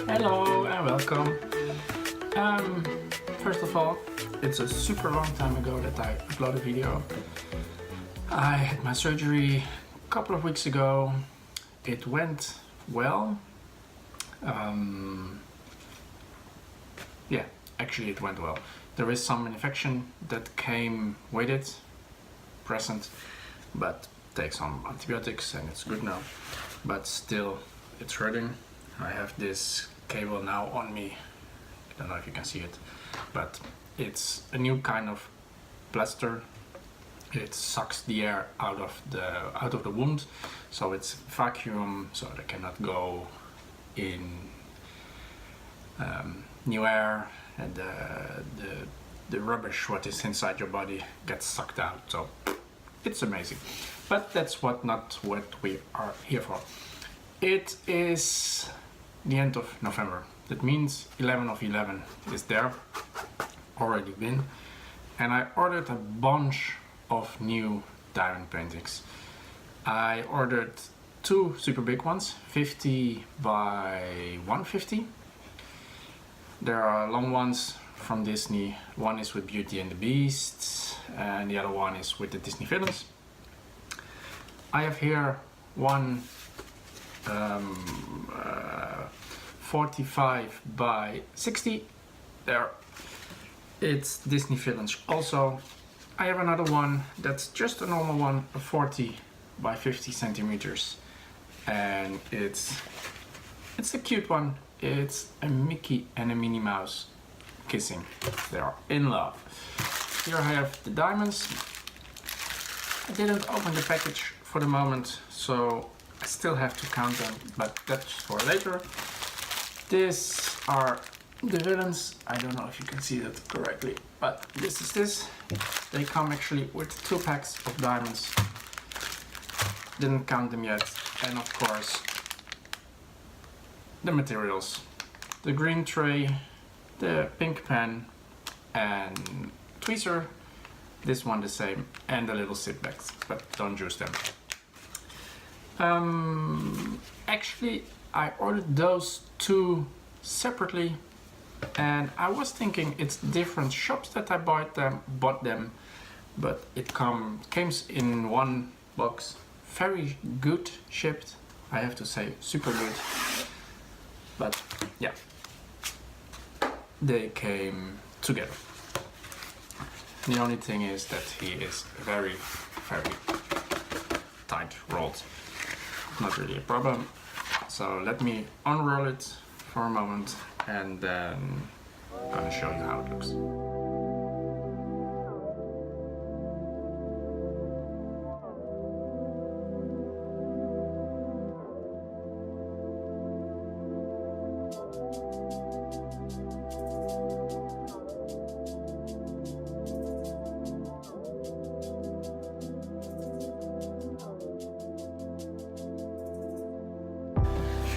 Hello and welcome. First of all, it's a super long time ago that I uploaded a video. I had my surgery a couple of weeks ago. It went well. Yeah, actually it went well. There is some infection that came with it, present, but take some antibiotics and it's good now. But still, it's hurting. I have this cable now on me. I don't know if you can see it, but it's a new kind of plaster. It sucks the air out of the wound, so it's vacuum, so they cannot go in new air, and the rubbish what is inside your body gets sucked out. So it's amazing, but that's not what we are here for. It is the end of November. That means 11 of 11 is there, already been, and I ordered a bunch of new diamond paintings. I ordered two super big ones, 50 by 150. There are long ones from Disney. One is with Beauty and the Beast and the other one is with the Disney villains. I have here one 45 by 60. There, it's Disney villains also. I have another one that's just a normal one, a 40 by 50 centimeters, and it's a cute one. It's a Mickey and a Minnie Mouse kissing. They are in love. Here I have the diamonds. I didn't open the package for the moment, so I still have to count them, but that's for later. These are the villains. I don't know if you can see that correctly, but this is this. They come actually with 2 packs of diamonds. Didn't count them yet. And of course, the materials. The green tray, the pink pen, and tweezer. This one the same, and the little zip bags, but don't use them. Actually, I ordered those two separately, and I was thinking it's different shops that I bought them, but it comes in one box. Very good shipped, I have to say, super good. But yeah, they came together. The only thing is that he is very, very tight rolled. Not really a problem. So let me unroll it for a moment and then I'm gonna show you how it looks.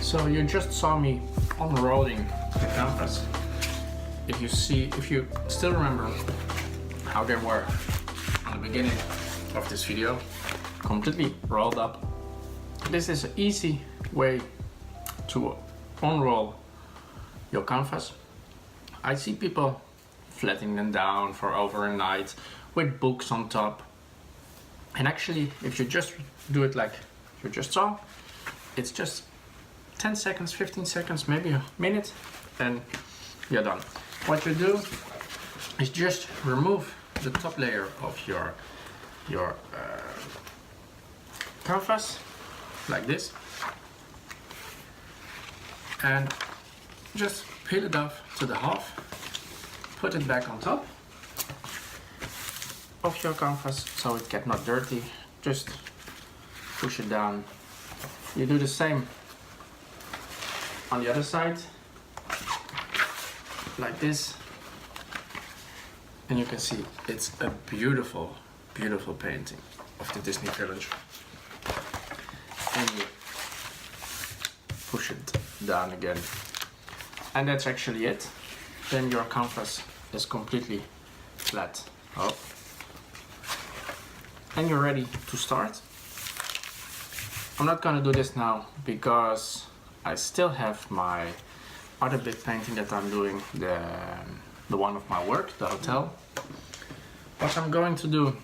So you just saw me unrolling the canvas. If you still remember how they were at the beginning of this video, completely rolled up. This is an easy way to unroll your canvas. I see people flattening them down for overnight with books on top. And actually, if you just do it like you just saw, it's just 10 seconds, 15 seconds, maybe a minute, and you're done. What you do is just remove the top layer of your canvas, like this, and just peel it off to the half, put it back on top of your canvas so it gets not dirty. Just push it down. You do the same on the other side, like this, and you can see it's a beautiful, beautiful painting of the Disney village. And you push it down again, and that's actually it. then your canvas is completely flat. Oh. And you're ready to start. I'm not gonna do this now because I still have my other big painting that I'm doing, the one of my work, the hotel. What I'm going to do,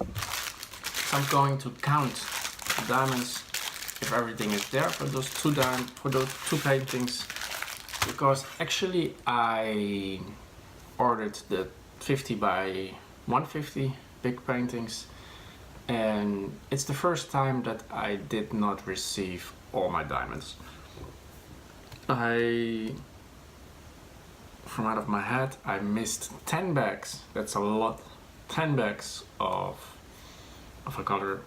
I'm going to count the diamonds if everything is there for those two paintings, because actually I ordered the 50 by 150 big paintings, and it's the first time that I did not receive all my diamonds. From out of my head, I missed 10 bags. That's a lot. 10 bags of a color,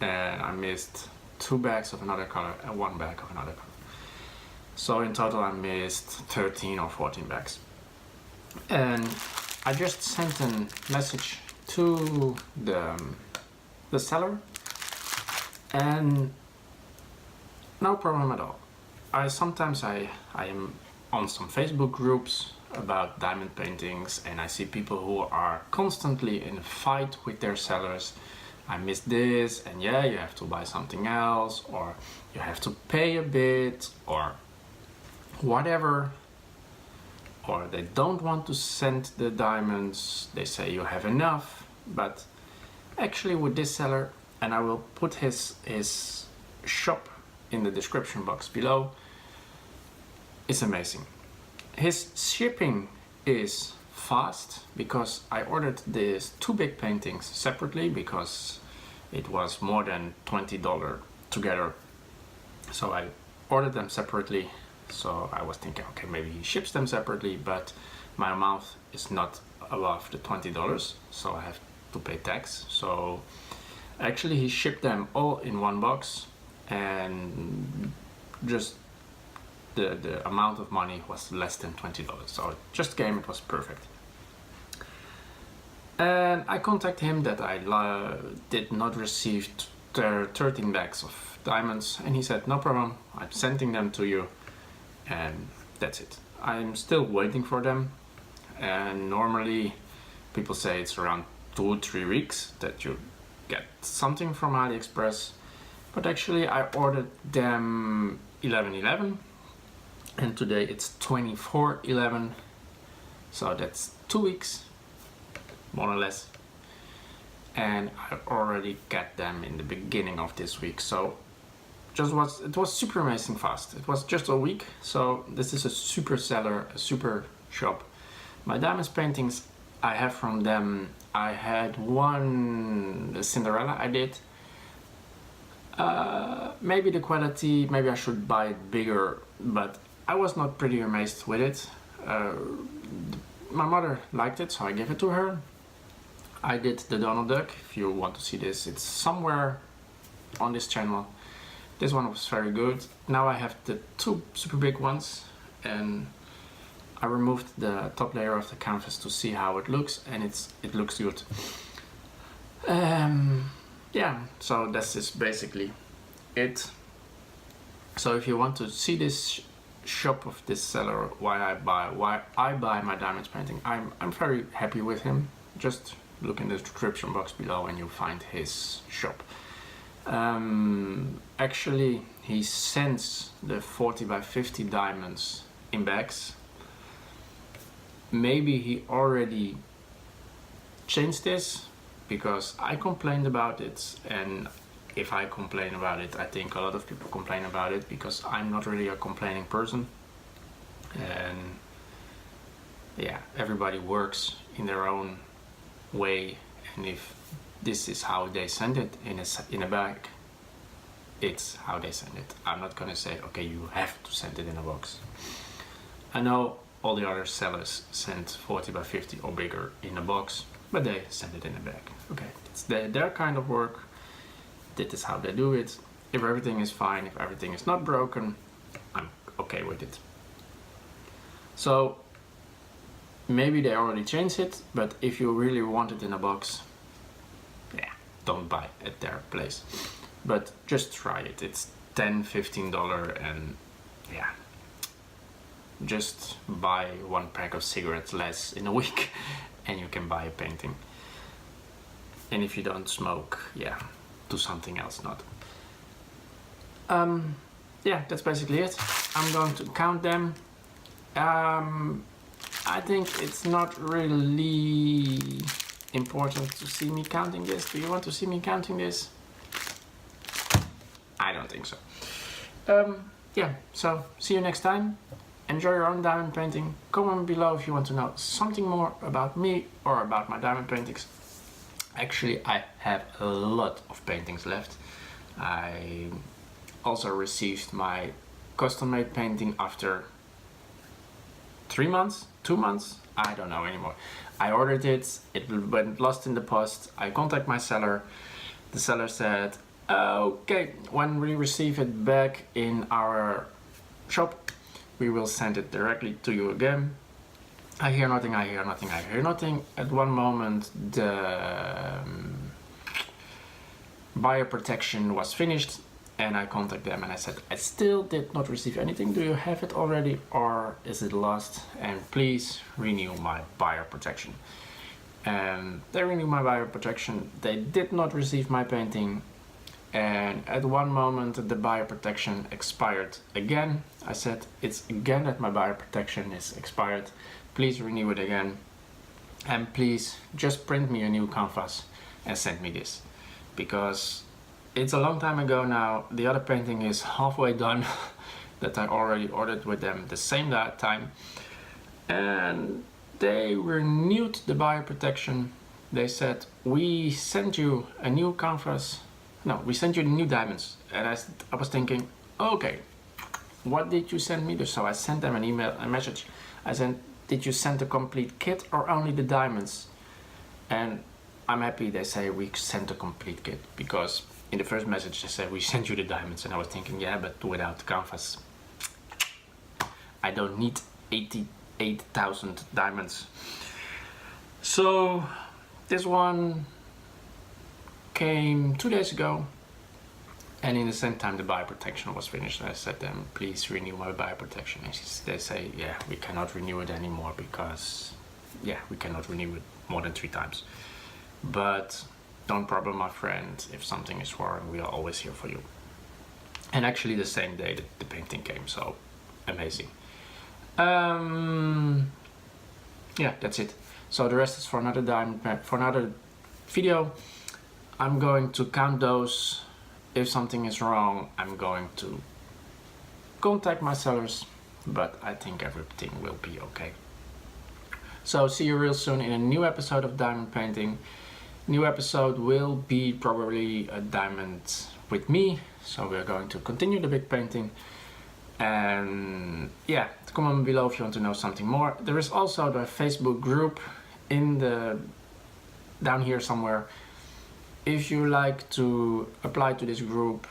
and I missed 2 bags of another color and 1 bag of another color. So in total I missed 13 or 14 bags. And I just sent a message to the seller, and no problem at all. Sometimes I am on some Facebook groups about diamond paintings, and I see people who are constantly in a fight with their sellers. I missed this, and yeah, you have to buy something else, or you have to pay a bit, or whatever. Or they don't want to send the diamonds, they say you have enough. But actually with this seller, and I will put his shop in the description box below, it's amazing. His shipping is fast because I ordered these 2 big paintings separately because it was more than $20 together. So I ordered them separately. So I was thinking, okay, maybe he ships them separately, but my amount is not above the $20, so I have to pay tax. So actually he shipped them all in one box, and just the amount of money was less than $20. So it just came, it was perfect. And I contacted him that I did not receive 13 bags of diamonds, and he said, no problem, I'm sending them to you, and that's it. I'm still waiting for them, and normally people say it's around 2-3 weeks that you get something from AliExpress, but actually I ordered them 11/11, and today it's 24/11, so that's 2 weeks, more or less, and I already got them in the beginning of this week. So it was super amazing fast. It was just a week, so this is a super seller, a super shop. My diamonds paintings I have from them, I had one Cinderella I did. Maybe the quality, maybe I should buy it bigger, but I was not pretty amazed with it. My mother liked it, so I gave it to her. I did the Donald Duck. If you want to see this, it's somewhere on this channel. This one was very good. Now I have the 2 super big ones, and I removed the top layer of the canvas to see how it looks, and it looks good. Yeah, so this is basically it. So if you want to see this shop of this seller, why I buy my diamonds painting, I'm very happy with him. Just look in the description box below and you'll find his shop. Actually he sends the 40 by 50 diamonds in bags. Maybe he already changed this because I complained about it, and if I complain about it, I think a lot of people complain about it because I'm not really a complaining person, and yeah, everybody works in their own way, and if this is how they send it in a bag, it's how they send it. I'm not gonna say, okay, you have to send it in a box. I know all the other sellers send 40 by 50 or bigger in a box, but they send it in a bag. Okay, it's their kind of work. This is how they do it. If everything is fine, if everything is not broken, I'm okay with it. So maybe they already changed it, but if you really want it in a box, yeah, don't buy at their place. But just try it. It's $10–15, and yeah, just buy 1 pack of cigarettes less in a week and you can buy a painting. And if you don't smoke, yeah, do something else, not. Yeah, that's basically it. I'm going to count them. I think it's not really important to see me counting this. Do you want to see me counting this? I don't think so. Yeah, so see you next time. Enjoy your own diamond painting. Comment below if you want to know something more about me or about my diamond paintings. Actually, I have a lot of paintings left. I also received my custom-made painting after 3 months, 2 months, I don't know anymore. I ordered it, it went lost in the post. I contacted my seller. The seller said, okay, when we receive it back in our shop, we will send it directly to you again. I hear nothing, I hear nothing, I hear nothing. At one moment, the buyer protection was finished, and I contacted them and I said, I still did not receive anything. Do you have it already or is it lost? And please renew my buyer protection. And they renewed my buyer protection. They did not receive my painting. And at one moment the buyer protection expired again. I said, it's again that my buyer protection is expired. Please renew it again. And please just print me a new canvas and send me this. Because it's a long time ago now. The other painting is halfway done that I already ordered with them the same time. And they renewed the buyer protection. They said, we sent you a new canvas. No, we sent you the new diamonds. And I was thinking, okay, what did you send me? So I sent them an email, a message. I said, did you send a complete kit or only the diamonds? And I'm happy they say we sent a complete kit, because in the first message they said we sent you the diamonds, and I was thinking, yeah, but without the canvas I don't need 88,000 diamonds. So this one came 2 days ago, and in the same time the buyer protection was finished. I said to them, please renew my buyer protection. And they say, yeah, we cannot renew it anymore because, yeah, we cannot renew it more than 3 times. But don't problem, my friend. If something is wrong, we are always here for you. And actually the same day the painting came, so amazing. Yeah, that's it. So the rest is for another video. I'm going to count those. If something is wrong, I'm going to contact my sellers, but I think everything will be okay. So see you real soon in a new episode of Diamond Painting. New episode will be probably a diamond with me, so we're going to continue the big painting. And yeah, comment below if you want to know something more. There is also the Facebook group in the down here somewhere. If you like to apply to this group,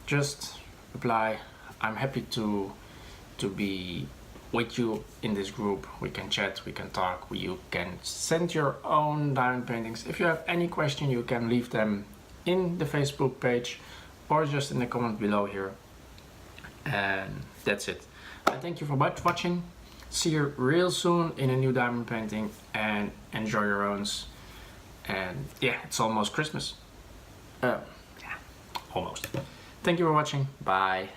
just apply. I'm happy to be with you in this group. We can chat, we can talk, you can send your own diamond paintings. If you have any question, you can leave them in the Facebook page or just in the comment below here. And that's it. I thank you for watching. See you real soon in a new diamond painting, and enjoy your owns. And yeah, it's almost Christmas. Yeah, almost. Thank you for watching. Bye.